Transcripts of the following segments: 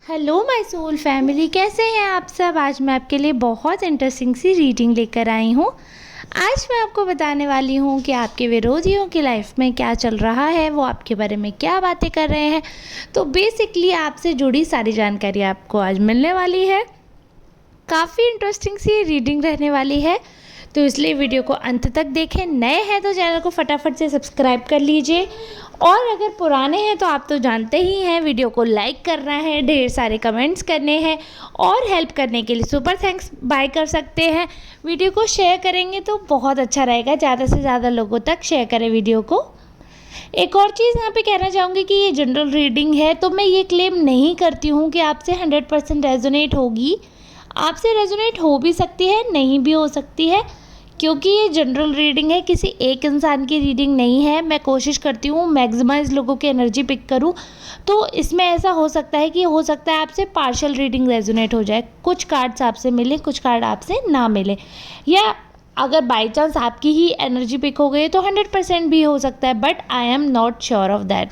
Hello my soul family, कैसे हैं आप सब। आज मैं आपके लिए बहुत इंटरेस्टिंग सी रीडिंग लेकर आई हूँ। आज मैं आपको बताने वाली हूँ कि आपके विरोधियों की लाइफ में क्या चल रहा है, वो आपके बारे में क्या बातें कर रहे हैं। तो बेसिकली आपसे जुड़ी सारी जानकारी आपको आज मिलने वाली है। काफ़ी इंटरेस्टिंग सी रीडिंग रहने वाली है, तो इसलिए वीडियो को अंत तक देखें। नए हैं तो चैनल को फटाफट से सब्सक्राइब कर लीजिए, और अगर पुराने हैं तो आप तो जानते ही हैं, वीडियो को लाइक करना है, ढेर सारे कमेंट्स करने हैं, और हेल्प करने के लिए सुपर थैंक्स बाय कर सकते हैं। वीडियो को शेयर करेंगे तो बहुत अच्छा रहेगा, ज़्यादा से ज़्यादा लोगों तक शेयर करें वीडियो को। एक और चीज़ यहाँ पे कहना चाहूँगी कि ये जनरल रीडिंग है, तो मैं ये क्लेम नहीं करती हूँ कि आपसे 100% रेजोनेट होगी। आपसे रेजोनेट हो भी सकती है, नहीं भी हो सकती है, क्योंकि ये जनरल रीडिंग है, किसी एक इंसान की रीडिंग नहीं है। मैं कोशिश करती हूँ मैक्सिमाइज लोगों की एनर्जी पिक करूँ, तो इसमें ऐसा हो सकता है कि हो सकता है आपसे पार्शियल रीडिंग रेजोनेट हो जाए, कुछ कार्ड्स आपसे मिले, कुछ कार्ड आपसे ना मिले, या अगर बाई चांस आपकी ही एनर्जी पिक हो गई तो 100% भी हो सकता है, but I am not sure of that.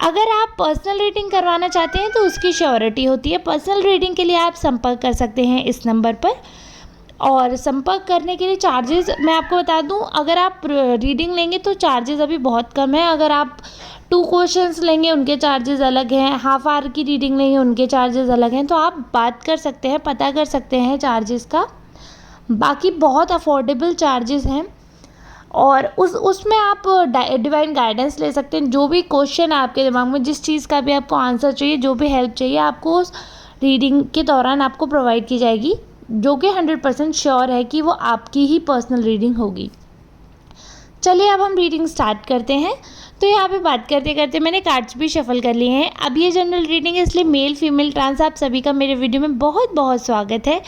अगर आप पर्सनल रीडिंग करवाना चाहते हैं तो उसकी श्योरिटी होती है। पर्सनल रीडिंग के लिए आप संपर्क कर सकते हैं इस नंबर पर, और संपर्क करने के लिए चार्जेस मैं आपको बता दूं, अगर आप रीडिंग लेंगे तो चार्जेस अभी बहुत कम है। अगर आप 2 क्वेश्चंस लेंगे उनके चार्जेस अलग हैं, हाफ आवर की रीडिंग लेंगे उनके चार्जेस अलग हैं, तो आप बात कर सकते हैं, पता कर सकते हैं चार्जेस का। बाकी बहुत अफोर्डेबल चार्जेस हैं, और उसमें आप डिवाइन गाइडेंस ले सकते हैं। जो भी क्वेश्चन है आपके दिमाग में, जिस चीज़ का भी आपको आंसर चाहिए, जो भी हेल्प चाहिए, आपको उस रीडिंग के दौरान आपको प्रोवाइड की जाएगी, जो कि 100% श्योर है कि वो आपकी ही पर्सनल रीडिंग होगी। चलिए अब हम रीडिंग स्टार्ट करते हैं। तो यहाँ पे बात करते करते मैंने कार्ड्स भी शफल कर लिए हैं। अब ये जनरल रीडिंग है, इसलिए मेल फीमेल ट्रांस आप सभी का मेरे वीडियो में बहुत बहुत स्वागत है।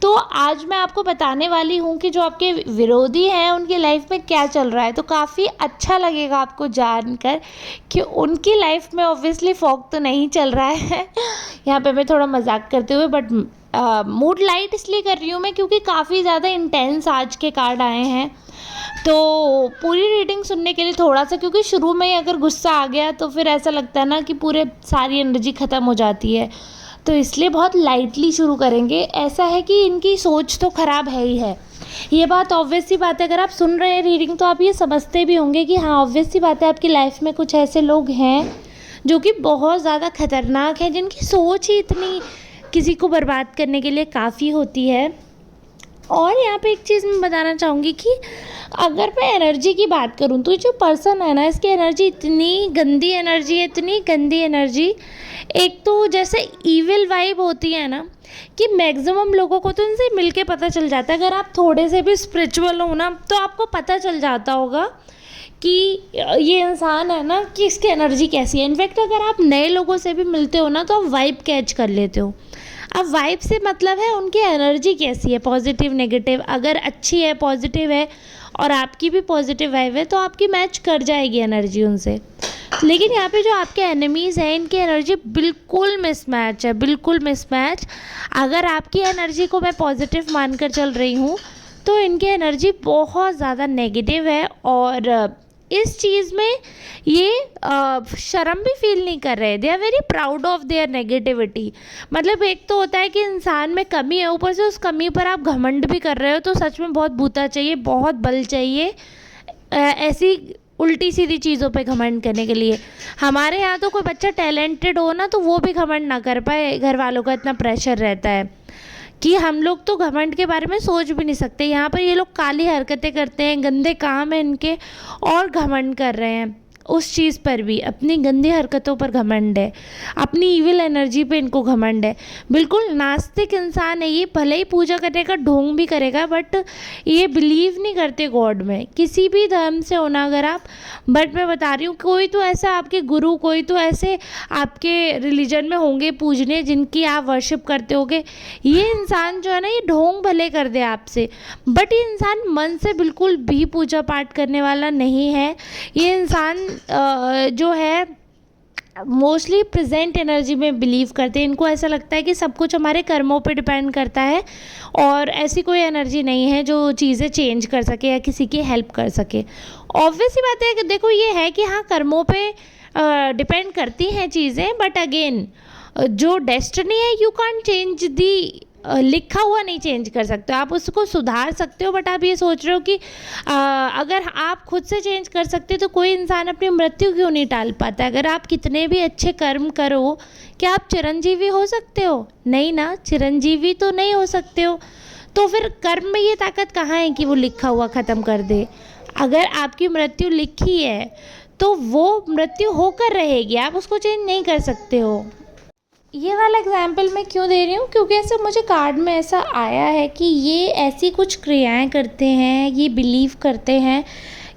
तो आज मैं आपको बताने वाली हूँ कि जो आपके विरोधी हैं उनकी लाइफ में क्या चल रहा है। तो काफ़ी अच्छा लगेगा आपको जानकर कि उनकी लाइफ में ऑब्वियसली फॉग तो नहीं चल रहा है। यहाँ पे मैं थोड़ा मजाक करते हुए, बट मूड लाइट इसलिए कर रही हूँ मैं क्योंकि काफ़ी ज़्यादा इंटेंस आज के कार्ड आए हैं। तो पूरी रीडिंग सुनने के लिए थोड़ा सा, क्योंकि शुरू में ही अगर गुस्सा आ गया तो फिर ऐसा लगता है ना कि पूरे सारी एनर्जी ख़त्म हो जाती है, तो इसलिए बहुत लाइटली शुरू करेंगे। ऐसा है कि इनकी सोच तो ख़राब है ही है, ये बात ऑब्वियस सी बात है। अगर आप सुन रहे हैं रीडिंग तो आप ये समझते भी होंगे कि हाँ, ऑब्वियस सी बात है, आपकी लाइफ में कुछ ऐसे लोग हैं जो कि बहुत ज़्यादा खतरनाक हैं, जिनकी सोच ही इतनी किसी को बर्बाद करने के लिए काफ़ी होती है। और यहाँ पे एक चीज़ मैं बताना चाहूँगी कि अगर मैं एनर्जी की बात करूँ तो जो पर्सन है ना, इसकी एनर्जी इतनी गंदी एनर्जी है, इतनी गंदी एनर्जी। एक तो जैसे ईविल वाइब होती है ना, कि मैक्सिमम लोगों को तो इनसे मिलके पता चल जाता है। अगर आप थोड़े से भी स्पिरिचुअल हो ना, तो आपको पता चल जाता होगा कि ये इंसान है ना, कि इसकी एनर्जी कैसी है। इनफैक्ट अगर आप नए लोगों से भी मिलते हो ना, तो आप वाइब कैच कर लेते हो। अब वाइब से मतलब है उनकी एनर्जी कैसी है, पॉजिटिव नेगेटिव। अगर अच्छी है, पॉजिटिव है, और आपकी भी पॉजिटिव वाइब है, तो आपकी मैच कर जाएगी एनर्जी उनसे। लेकिन यहाँ पे जो आपके एनिमीज़ हैं, इनकी एनर्जी बिल्कुल मिसमैच है, बिल्कुल मिसमैच। अगर आपकी एनर्जी को मैं पॉजिटिव मानकर चल रही हूँ, तो इनकी एनर्जी बहुत ज़्यादा नेगेटिव है, और इस चीज़ में ये शर्म भी फील नहीं कर रहे। They are very proud of their negativity. मतलब एक तो होता है कि इंसान में कमी है, ऊपर से उस कमी पर आप घमंड भी कर रहे हो, तो सच में बहुत बूता चाहिए, बहुत बल चाहिए ऐसी उल्टी सीधी चीज़ों पे घमंड करने के लिए। हमारे यहाँ तो कोई बच्चा टैलेंटेड हो ना, तो वो भी घमंड ना कर पाए, घर वालों का इतना प्रेशर रहता है कि हम लोग तो घमंड के बारे में सोच भी नहीं सकते। यहाँ पर ये लोग काली हरकतें करते हैं, गंदे काम है इनके, और घमंड कर रहे हैं। उस चीज़ पर भी अपनी गंदी हरकतों पर घमंड है, अपनी इविल एनर्जी पे इनको घमंड है। बिल्कुल नास्तिक इंसान है ये, भले ही पूजा करने का ढोंग भी करेगा, बट ये बिलीव नहीं करते गॉड में, किसी भी धर्म से होना अगर आप। बट मैं बता रही हूँ, कोई तो ऐसा आपके गुरु, कोई तो ऐसे आपके रिलीजन में होंगे पूजने, जिनकी आप वर्शिप करते होगे। ये इंसान जो है ना, ये ढोंग भले कर दे आपसे, बट ये इंसान मन से बिल्कुल भी पूजा पाठ करने वाला नहीं है। ये इंसान जो है मोस्टली प्रेजेंट एनर्जी में बिलीव करते हैं। इनको ऐसा लगता है कि सब कुछ हमारे कर्मों पे डिपेंड करता है, और ऐसी कोई एनर्जी नहीं है जो चीज़ें चेंज कर सके या किसी की हेल्प कर सके। ऑब्वियस ही बात है कि देखो, ये है कि हाँ, कर्मों पे डिपेंड करती हैं चीज़ें, बट अगेन जो डेस्टिनी है यू कांट चेंज दी, लिखा हुआ नहीं चेंज कर सकते हो, आप उसको सुधार सकते हो। बट आप ये सोच रहे हो कि अगर आप खुद से चेंज कर सकते तो कोई इंसान अपनी मृत्यु क्यों नहीं टाल पाता। अगर आप कितने भी अच्छे कर्म करो, क्या आप चिरंजीवी हो सकते हो? नहीं ना, चिरंजीवी तो नहीं हो सकते हो। तो फिर कर्म में ये ताकत कहाँ है कि वो लिखा हुआ ख़त्म कर दे। अगर आपकी मृत्यु लिखी है तो वो मृत्यु होकर रहेगी, आप उसको चेंज नहीं कर सकते हो। ये वाला एग्जाम्पल मैं क्यों दे रही हूँ, क्योंकि ऐसा मुझे कार्ड में ऐसा आया है कि ये ऐसी कुछ क्रियाएं करते हैं, ये बिलीव करते हैं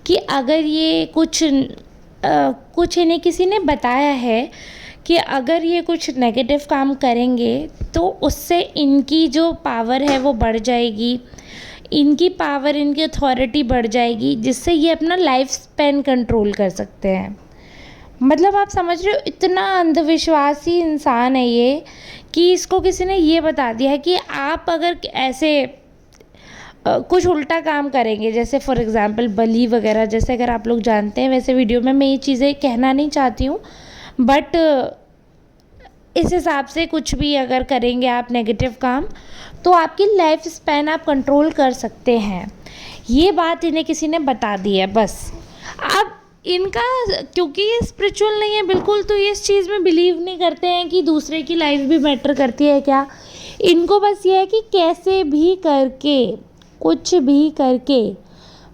कि अगर ये कुछ इन्हें किसी ने बताया है कि अगर ये कुछ नेगेटिव काम करेंगे तो उससे इनकी जो पावर है वो बढ़ जाएगी, इनकी पावर, इनकी अथॉरिटी बढ़ जाएगी, जिससे ये अपना लाइफ स्पैन कंट्रोल कर सकते हैं। मतलब आप समझ रहे हो, इतना अंधविश्वासी इंसान है ये कि इसको किसी ने ये बता दिया है कि आप अगर ऐसे कुछ उल्टा काम करेंगे, जैसे फॉर एग्ज़ाम्पल बलि वगैरह, जैसे अगर आप लोग जानते हैं, वैसे वीडियो में मैं ये चीज़ें कहना नहीं चाहती हूँ, बट इस हिसाब से कुछ भी अगर करेंगे आप नेगेटिव काम, तो आपकी लाइफ स्पैन आप कंट्रोल कर सकते हैं। ये बात इन्हें किसी ने बता दी है बस। अब इनका, क्योंकि ये स्पिरिचुअल नहीं है बिल्कुल, तो ये इस चीज़ में बिलीव नहीं करते हैं कि दूसरे की लाइफ भी मैटर करती है क्या। इनको बस ये है कि कैसे भी करके, कुछ भी करके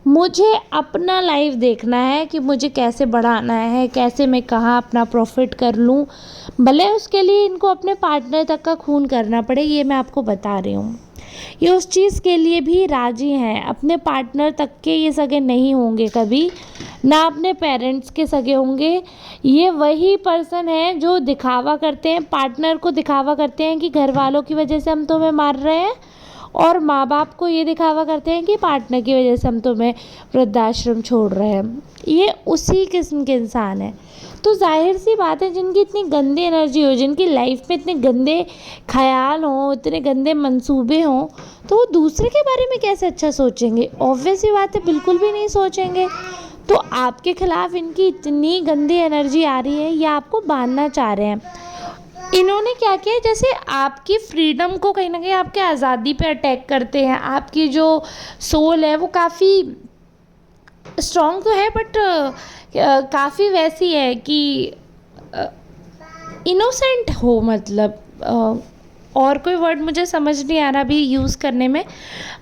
मुझे अपना लाइफ देखना है कि मुझे कैसे बढ़ाना है, कैसे मैं कहाँ अपना प्रॉफिट कर लूँ, भले उसके लिए इनको अपने पार्टनर तक का खून करना पड़े। ये मैं आपको बता रही हूँ, ये उस चीज़ के लिए भी राजी हैं। अपने पार्टनर तक के ये सगे नहीं होंगे कभी, ना अपने पेरेंट्स के सगे होंगे। ये वही पर्सन है जो दिखावा करते हैं, पार्टनर को दिखावा करते हैं कि घर वालों की वजह से हम तुम्हें मार रहे हैं, और माँ बाप को ये दिखावा करते हैं कि पार्टनर की वजह से हम तुम्हें वृद्धाश्रम छोड़ रहे हैं। ये उसी किस्म के इंसान हैं। तो जाहिर सी बात है, जिनकी इतनी गंदी एनर्जी हो, जिनकी लाइफ में इतने गंदे ख्याल हों, इतने गंदे मंसूबे हों, तो वो दूसरे के बारे में कैसे अच्छा सोचेंगे। ऑब्वियस सी बात है, बिल्कुल भी नहीं सोचेंगे। तो आपके खिलाफ इनकी इतनी गंदी एनर्जी आ रही है, या आपको बांधना चाह रहे हैं। इन्होंने क्या किया, जैसे आपकी फ्रीडम को कहीं ना कहीं आपके आज़ादी पे अटैक करते हैं। आपकी जो सोल है वो काफ़ी स्ट्रॉन्ग तो है, बट काफ़ी वैसी है कि इनोसेंट हो, मतलब और कोई वर्ड मुझे समझ नहीं आ रहा अभी यूज़ करने में,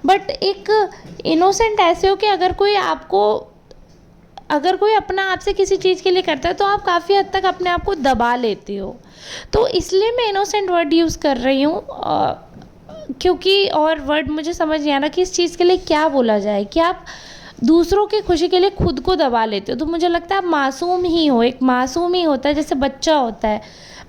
बट एक इनोसेंट ऐसे हो कि अगर कोई अपना आपसे किसी चीज़ के लिए करता है तो आप काफ़ी हद तक अपने आप को दबा लेते हो। तो इसलिए मैं इनोसेंट वर्ड यूज़ कर रही हूँ, क्योंकि और वर्ड मुझे समझ नहीं आ रहा कि इस चीज़ के लिए क्या बोला जाए, कि आप दूसरों की खुशी के लिए खुद को दबा लेते हो। तो मुझे लगता है आप मासूम ही हो, एक मासूम ही होता है, जैसे बच्चा होता है,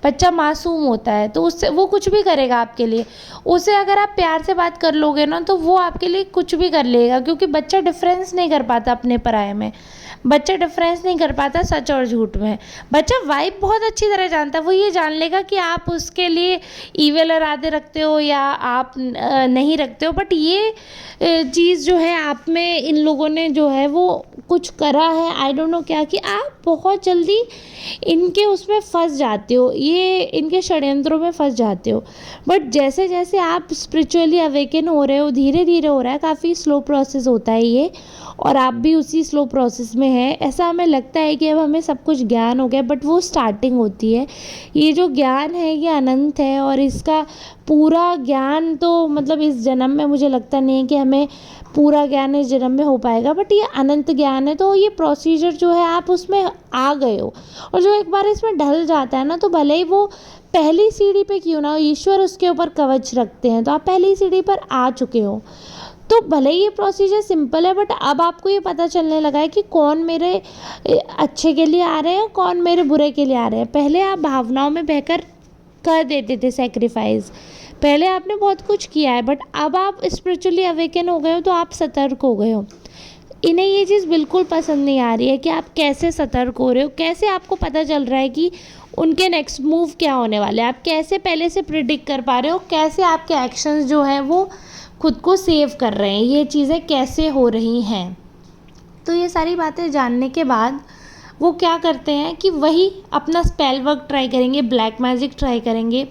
बच्चा मासूम होता है, तो उससे वो कुछ भी करेगा आपके लिए। उसे अगर आप प्यार से बात कर लोगे ना, तो वो आपके लिए कुछ भी कर लेगा, क्योंकि बच्चा डिफरेंस नहीं कर पाता अपने पराये में, बच्चा डिफरेंस नहीं कर पाता सच और झूठ में। बच्चा वाइब बहुत अच्छी तरह जानता है, वो ये जान लेगा कि आप उसके लिए ईविल इरादे रखते हो या आप नहीं रखते हो। बट ये चीज़ जो है आप में इन लोगों ने जो है वो कुछ करा है, आई डोंट नो क्या, कि आप बहुत जल्दी इनके उसमें फंस जाते हो, ये इनके षड्यंत्रों में फंस जाते हो। बट जैसे जैसे आप स्पिरिचुअली अवेकन हो रहे हो, धीरे धीरे हो रहा है, काफ़ी स्लो प्रोसेस होता है ये, और आप भी उसी स्लो प्रोसेस में हैं। ऐसा हमें लगता है कि अब हमें सब कुछ ज्ञान हो गया, बट वो स्टार्टिंग होती है। ये जो ज्ञान है ये अनंत है, और इसका पूरा ज्ञान तो मतलब इस जन्म में मुझे लगता नहीं है कि हमें पूरा ज्ञान इस जन्म में हो पाएगा, बट ये अनंत ज्ञान है। तो ये प्रोसीजर जो है आप उसमें आ गए हो, और जो एक बार इसमें ढल जाता है ना, तो भले ही वो पहली सीढ़ी पे क्यों ना हो, ईश्वर उसके ऊपर कवच रखते हैं, तो आप पहली सीढ़ी पर आ चुके हो। तो भले ही ये प्रोसीजर सिंपल है, बट अब आपको ये पता चलने लगा है कि कौन मेरे अच्छे के लिए आ रहे हैं, कौन मेरे बुरे के लिए आ रहे हैं। पहले आप भावनाओं में बहकर कर देते थे सेक्रीफाइस, पहले आपने बहुत कुछ किया है, बट अब आप स्पिरिचुअली अवेकन हो गए हो, तो आप सतर्क हो गए हो। इन्हें ये चीज़ बिल्कुल पसंद नहीं आ रही है कि आप कैसे सतर्क हो रहे हो, कैसे आपको पता चल रहा है कि उनके नेक्स्ट मूव क्या होने वाले हैं, आप कैसे पहले से प्रिडिक्ट कर पा रहे हो, कैसे आपके एक्शंस जो हैं वो खुद को सेव कर रहे हैं, ये चीज़ें कैसे हो रही हैं। तो ये सारी बातें जानने के बाद वो क्या करते हैं कि वही अपना स्पेल वर्क ट्राई करेंगे, ब्लैक मैजिक ट्राई करेंगे।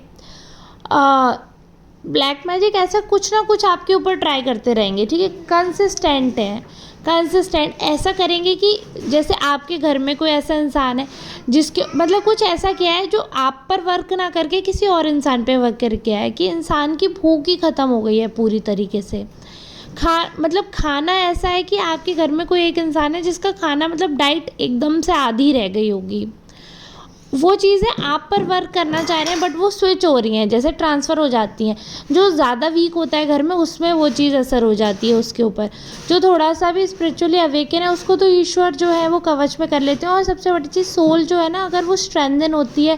ब्लैक मैजिक ऐसा कुछ ना कुछ आपके ऊपर ट्राई करते रहेंगे, ठीक है। कंसिस्टेंट है, कंसिस्टेंट ऐसा करेंगे कि जैसे आपके घर में कोई ऐसा इंसान है जिसके मतलब कुछ ऐसा किया है जो आप पर वर्क ना करके किसी और इंसान पे वर्क करके आया है, कि इंसान की भूख ही ख़त्म हो गई है पूरी तरीके से। खाना ऐसा है कि आपके घर में कोई एक इंसान है जिसका खाना मतलब डाइट एकदम से आधी रह गई होगी। वो चीज़ें आप पर वर्क करना चाह रहे हैं बट वो स्विच हो रही हैं, जैसे ट्रांसफ़र हो जाती हैं। जो ज़्यादा वीक होता है घर में उसमें वो चीज़ असर हो जाती है उसके ऊपर। जो थोड़ा सा भी स्पिरिचुअली अवेकन है उसको तो ईश्वर जो है वो कवच में कर लेते हैं। और सबसे बड़ी चीज़ सोल जो है ना, अगर वो स्ट्रेंथन होती है,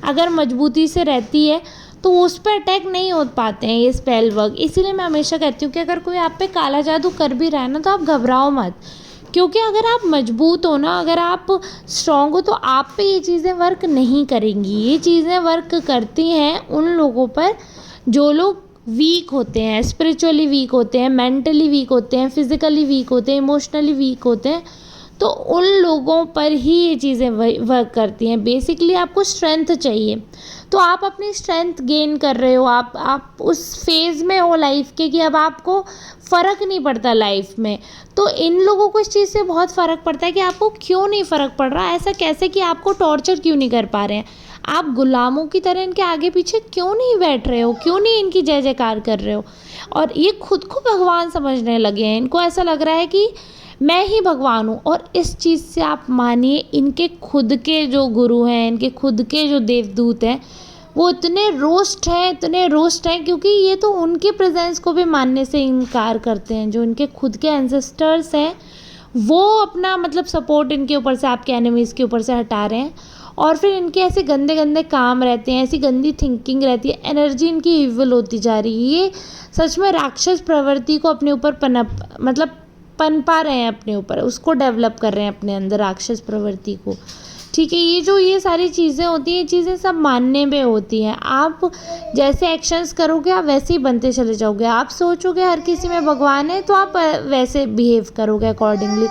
अगर मजबूती से रहती है, तो उस पर अटैक नहीं हो पाते हैं ये स्पेल वर्क। इसीलिए मैं हमेशा कहती हूँ कि अगर कोई आप पे काला जादू कर भी रहा है ना, तो आप घबराओ मत, क्योंकि अगर आप मजबूत हो ना, अगर आप स्ट्रांग हो, तो आप पे ये चीज़ें वर्क नहीं करेंगी। ये चीज़ें वर्क करती हैं उन लोगों पर जो लोग वीक होते हैं, स्पिरिचुअली वीक होते हैं, मेंटली वीक होते हैं, फिज़िकली वीक होते हैं, इमोशनली वीक होते हैं। तो उन लोगों पर ही ये चीज़ें वर्क करती हैं। बेसिकली आपको स्ट्रेंथ चाहिए, तो आप अपनी स्ट्रेंथ गेन कर रहे हो, आप उस फेज़ में हो लाइफ के कि अब आपको फ़र्क नहीं पड़ता लाइफ में। तो इन लोगों को इस चीज़ से बहुत फ़र्क पड़ता है कि आपको क्यों नहीं फ़र्क पड़ रहा, ऐसा कैसे कि आपको टॉर्चर क्यों नहीं कर पा रहे हैं, आप गुलामों की तरह इनके आगे पीछे क्यों नहीं बैठ रहे हो, क्यों नहीं इनकी जय जयकार कर रहे हो। और ये खुद को भगवान समझने लगे हैं, इनको ऐसा लग रहा है कि मैं ही भगवान हूँ। और इस चीज़ से आप मानिए, इनके खुद के जो गुरु हैं, इनके खुद के जो देवदूत हैं, वो इतने रोस्ट हैं क्योंकि ये तो उनके प्रेजेंस को भी मानने से इनकार करते हैं। जो इनके खुद के एंसेस्टर्स हैं वो अपना मतलब सपोर्ट इनके ऊपर से, आपके एनिमीज़ के ऊपर से हटा रहे हैं। और फिर इनके ऐसे गंदे गंदे काम रहते हैं, ऐसी गंदी थिंकिंग रहती है, एनर्जी इनकी इविल होती जा रही है। ये सच में राक्षस प्रवृत्ति को अपने ऊपर पनपा रहे हैं, अपने ऊपर उसको डेवलप कर रहे हैं अपने अंदर, राक्षस प्रवृत्ति को, ठीक है। ये सारी चीज़ें होती हैं, ये चीज़ें सब मानने में होती हैं। आप जैसे एक्शंस करोगे आप वैसे ही बनते चले जाओगे। आप सोचोगे हर किसी में भगवान है तो आप वैसे बिहेव करोगे अकॉर्डिंगली।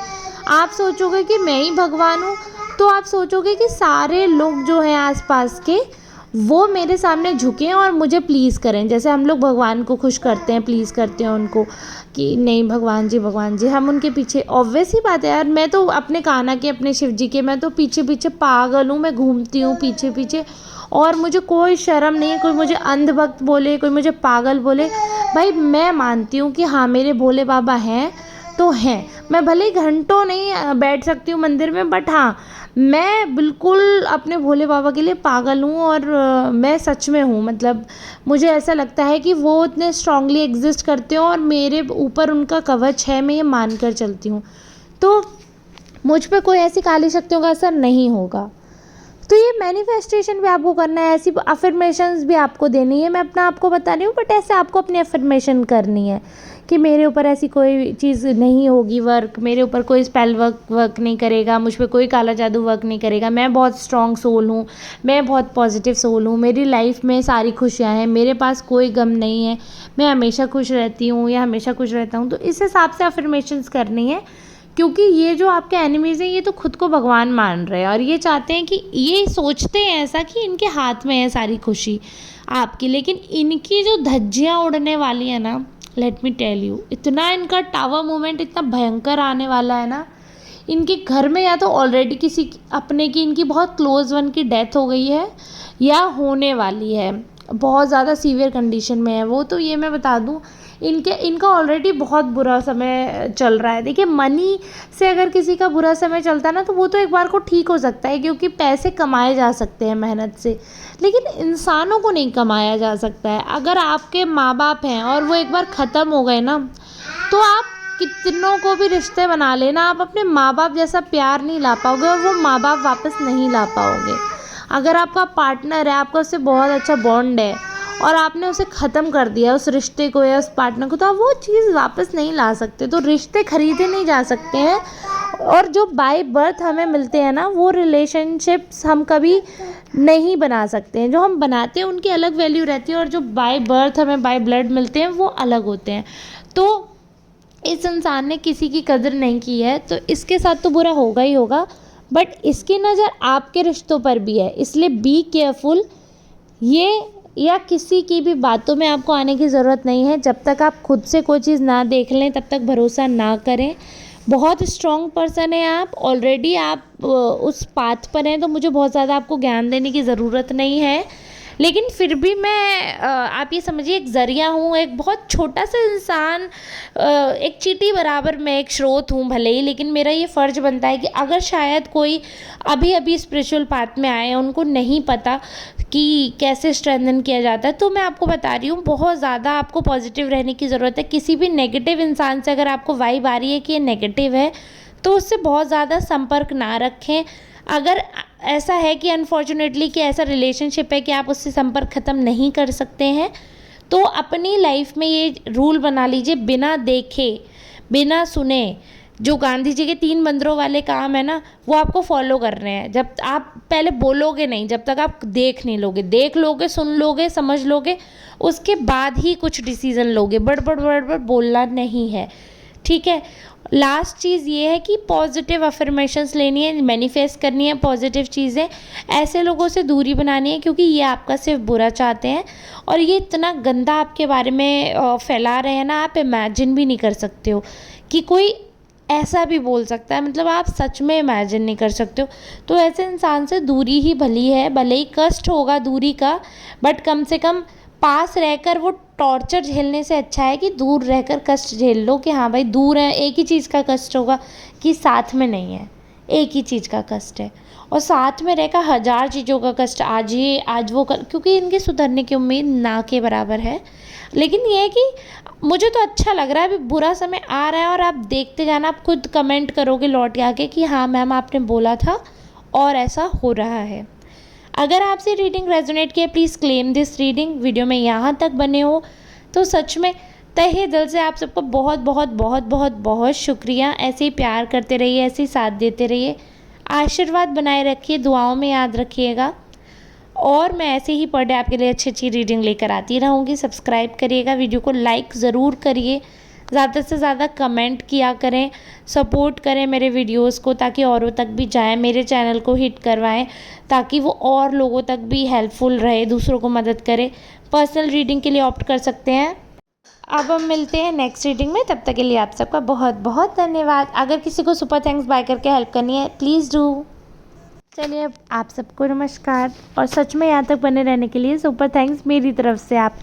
आप सोचोगे कि मैं ही भगवान हूँ तो आप सोचोगे कि सारे लोग जो हैं आसपास के वो मेरे सामने झुकें और मुझे प्लीज़ करें। जैसे हम लोग भगवान को खुश करते हैं, प्लीज़ करते हैं उनको कि नहीं भगवान जी हम उनके पीछे। ऑब्वियस ही बात है यार, मैं तो अपने कान्हा के, अपने शिव जी के, मैं तो पीछे पीछे पागल हूँ, मैं घूमती हूँ पीछे पीछे और मुझे कोई शर्म नहीं है। कोई मुझे अंधभक्त बोले, कोई मुझे पागल बोले, भाई मैं मानती हूँ कि हाँ मेरे भोले बाबा हैं तो हैं। मैं भले ही घंटों नहीं बैठ सकती हूँ मंदिर में, बट हाँ मैं बिल्कुल अपने भोले बाबा के लिए पागल हूँ। और मैं सच में हूँ, मतलब मुझे ऐसा लगता है कि वो इतने स्ट्रांगली एग्जिस्ट करते हैं और मेरे ऊपर उनका कवच है, मैं ये मान कर चलती हूँ। तो मुझ पे कोई ऐसी काली शक्तियों का असर नहीं होगा। तो ये मैनिफेस्टेशन भी आपको करना है, ऐसी अफर्मेशंस भी आपको देनी है। मैं अपना आपको बता रही हूँ, बट ऐसे आपको अपनी अफर्मेशन करनी है कि मेरे ऊपर ऐसी कोई चीज़ नहीं होगी वर्क, मेरे ऊपर कोई स्पेल वर्क नहीं करेगा, मुझ पर कोई काला जादू वर्क नहीं करेगा, मैं बहुत स्ट्रॉन्ग सोल हूँ, मैं बहुत पॉजिटिव सोल हूँ, मेरी लाइफ में सारी खुशियाँ हैं, मेरे पास कोई गम नहीं है, मैं हमेशा खुश रहती हूँ या हमेशा खुश रहता हूँ। तो इस हिसाब से अफर्मेशंस करनी है, क्योंकि ये जो आपके एनिमीज़ हैं ये तो खुद को भगवान मान रहे हैं और ये चाहते हैं कि, ये सोचते हैं ऐसा कि इनके हाथ में है सारी खुशी आपकी। लेकिन इनकी जो धज्जियाँ उड़ने वाली है ना, लेट मी टेल यू, इतना इनका टावर मूवमेंट इतना भयंकर आने वाला है ना। इनके घर में या तो ऑलरेडी किसी अपने की, इनकी बहुत क्लोज वन की डेथ हो गई है या होने वाली है, बहुत ज़्यादा सीवियर कंडीशन में है वो। तो ये मैं बता दूँ, इनका ऑलरेडी बहुत बुरा समय चल रहा है। देखिए मनी से अगर किसी का बुरा समय चलता है ना, तो वो तो एक बार को ठीक हो सकता है, क्योंकि पैसे कमाए जा सकते हैं मेहनत से, लेकिन इंसानों को नहीं कमाया जा सकता है। अगर आपके माँ बाप हैं और वो एक बार ख़त्म हो गए ना, तो आप कितनों को भी रिश्ते बना लेना, आप अपने माँ बाप जैसा प्यार नहीं ला पाओगे और वो माँ बाप वापस नहीं ला पाओगे। अगर आपका पार्टनर है, आपका उससे बहुत अच्छा बॉन्ड है और आपने उसे ख़त्म कर दिया उस रिश्ते को या उस पार्टनर को, तो आप वो चीज़ वापस नहीं ला सकते। तो रिश्ते खरीदे नहीं जा सकते हैं, और जो बाय बर्थ हमें मिलते हैं ना, वो रिलेशनशिप्स हम कभी नहीं बना सकते हैं। जो हम बनाते हैं उनकी अलग वैल्यू रहती है, और जो बाय बर्थ हमें बाय ब्लड मिलते हैं वो अलग होते हैं। तो इस इंसान ने किसी की कदर नहीं की है, तो इसके साथ तो बुरा होगा ही होगा। बट इसकी नज़र आपके रिश्तों पर भी है, इसलिए बी केयरफुल। ये या किसी की भी बातों में आपको आने की ज़रूरत नहीं है। जब तक आप खुद से कोई चीज़ ना देख लें तब तक भरोसा ना करें। बहुत स्ट्रॉन्ग पर्सन है आप, ऑलरेडी आप उस पाथ पर हैं, तो मुझे बहुत ज़्यादा आपको ज्ञान देने की ज़रूरत नहीं है। लेकिन फिर भी मैं आप ये समझिए एक ज़रिया हूँ, एक बहुत छोटा सा इंसान, एक चींटी बराबर मैं एक स्रोत हूँ भले ही, लेकिन मेरा ये फ़र्ज़ बनता है कि अगर शायद कोई अभी अभी स्पिरिचुअल पाथ में आए, उनको नहीं पता कि कैसे स्ट्रेंथन किया जाता है, तो मैं आपको बता रही हूँ बहुत ज़्यादा आपको पॉजिटिव रहने की ज़रूरत है। किसी भी नेगेटिव इंसान से अगर आपको वाइब आ रही है कि ये नेगेटिव है, तो उससे बहुत ज़्यादा संपर्क ना रखें। अगर ऐसा है कि अनफॉर्चुनेटली कि ऐसा रिलेशनशिप है कि आप उससे संपर्क ख़त्म नहीं कर सकते हैं, तो अपनी लाइफ में ये रूल बना लीजिए, बिना देखे बिना सुने जो गांधी जी के 3 मंदिरों वाले काम है ना, वो आपको फॉलो करने हैं। जब आप पहले बोलोगे नहीं, जब तक आप देख नहीं लोगे, देख लोगे, सुन लोगे, समझ लोगे, उसके बाद ही कुछ डिसीज़न लोगे। बड़बड़ बड़बड़ बोलना नहीं है, ठीक है। लास्ट चीज़ ये है कि पॉजिटिव अफर्मेशंस लेनी है, मैनिफेस्ट करनी है पॉजिटिव चीज़ें। ऐसे लोगों से दूरी बनानी है क्योंकि ये आपका सिर्फ बुरा चाहते हैं और ये इतना गंदा आपके बारे में फैला रहे हैं ना, आप इमेजिन भी नहीं कर सकते हो कि कोई ऐसा भी बोल सकता है। मतलब आप सच में इमेजिन नहीं कर सकते हो। तो ऐसे इंसान से दूरी ही भली है, भले ही कष्ट होगा दूरी का, बट कम से कम पास रहकर वो टॉर्चर झेलने से अच्छा है कि दूर रहकर कष्ट झेल लो कि हाँ भाई दूर है, एक ही चीज़ का कष्ट होगा कि साथ में नहीं है, एक ही चीज़ का कष्ट है। और साथ में रहकर 1000 चीज़ों का कष्ट, आज ये आज वो कर, क्योंकि इनके सुधरने की उम्मीद ना के बराबर है। लेकिन ये है कि मुझे तो अच्छा लग रहा है, अभी बुरा समय आ रहा है और आप देखते जाना, आप खुद कमेंट करोगे लौट के आके कि हाँ मैम आपने बोला था और ऐसा हो रहा है। अगर आपसे रीडिंग रेजोनेट किया, please claim this reading. Video में यहाँ तक बने हो तो सच में तहे दिल से आप सबको बहुत बहुत बहुत बहुत बहुत शुक्रिया। ऐसे ही प्यार करते रहिए, ऐसे ही साथ देते रहिए, आशीर्वाद बनाए रखिए, दुआओं में याद रखिएगा। और मैं ऐसे ही पर डे आपके लिए अच्छी अच्छी रीडिंग लेकर आती रहूँगी। सब्सक्राइब करिएगा, वीडियो को लाइक ज़रूर करिए, ज़्यादा से ज़्यादा कमेंट किया करें, सपोर्ट करें मेरे वीडियोस को ताकि औरों तक भी जाए, मेरे चैनल को हिट करवाएं ताकि वो और लोगों तक भी हेल्पफुल रहे, दूसरों को मदद करे। पर्सनल रीडिंग के लिए ऑप्ट कर सकते हैं। अब हम मिलते हैं नेक्स्ट रीडिंग में, तब तक के लिए आप सबका बहुत बहुत धन्यवाद। अगर किसी को सुपर थैंक्स बाय करके हेल्प करनी है प्लीज़ डू। चलिए अब आप सबको नमस्कार, और सच में यहाँ तक बने रहने के लिए सुपर थैंक्स मेरी तरफ से आपको।